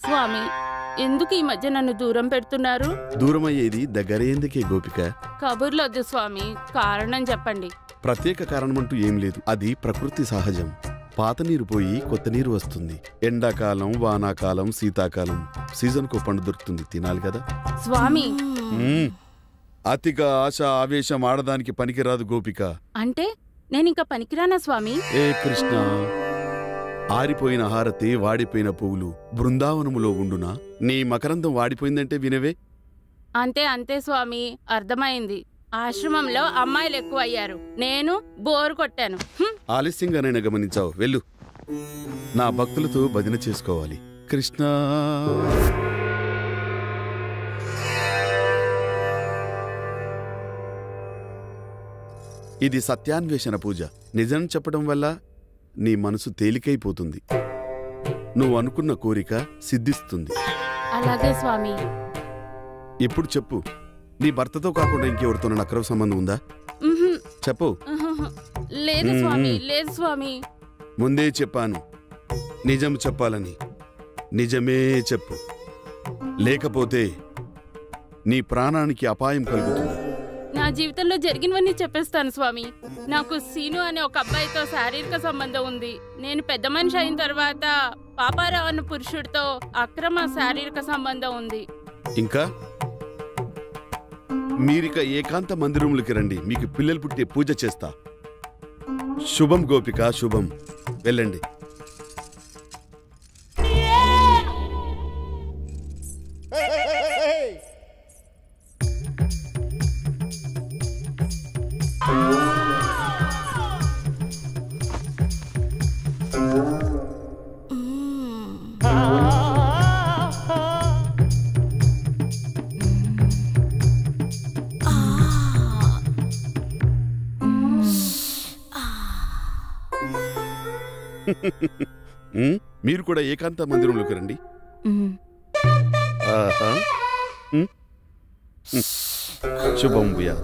స్వామి, ఎందుకు ఈ మధ్య నన్ను దూరం పెడుతున్నారు? దూరమయ్యేది దగ్గరేందుకే గోపిక. కబుర్లొద్దు స్వామి, కారణం చెప్పండి. ప్రత్యేక కారణమంటూ ఏం లేదు, అది ప్రకృతి సహజం. పాత నీరు పోయి కొత్త నీరు వస్తుంది. ఎండాకాలం, వానాకాలం, శీతాకాలం సీజన్కు పండు దొరుకుతుంది, తినాలి కదా స్వామి. అతిగా ఆశ ఆవేశం ఆడదానికి పనికిరాదు గోపిక. అంటే నేనింక పనికిరానా స్వామి? ఏ కృష్ణ, ఆరిపోయిన హారతి, వాడిపోయిన పువ్వులు బృందావనములో ఉండునా? నీ మకరందం వాడిపోయిందంటే వినవే. అంతే అంతే స్వామి, అర్థమైంది. ఆశ్రమంలో అమ్మాయిలు ఎక్కువ అయ్యారు, నేను బోరు కొట్టాను. ఆలస్యంగానైనా గమనించావు, వెళ్ళు. నా భక్తులతో భజన చేసుకోవాలి. కృష్ణ ఇది సత్యాన్వేషణ పూజ. నిజం చెప్పడం వల్ల నీ మనసు తేలికైపోతుంది. నువ్వు అనుకున్న కోరిక సిద్ధిస్తుంది. అలాగే స్వామి. ఇప్పుడు చెప్పు, నీ భర్తతో కాకుండా ఇంకెవరితోనైనా అక్రమ సంబంధం ఉందా? చెప్పు. లేదు స్వామి, లేదు స్వామి. ముందే చెప్పాను నిజం చెప్పాలని. నిజమే చెప్పు, లేకపోతే నీ ప్రాణానికి అపాయం కలుగుతుంది. నా జీవితంలో జరిగినవన్నీ చెప్పేస్తాను స్వామి. నాకు సీను అనే ఒక అబ్బాయితో శారీరక సంబంధం ఉంది. నేను పెద్ద మనిషి అయిన తర్వాత పాపారావు అన్న పురుషుడితో అక్రమ శారీరక సంబంధం ఉంది. ఇంకా మీరిక ఏకాంత మందిరంలోకి రండి, మీకు పిల్లలు పుట్టే పూజ చేస్తా. శుభం గోపిక, శుభం. వెళ్ళండి. మీరు కూడా ఏకాంత మందిరంలోకి రండి. శుభం భూయా.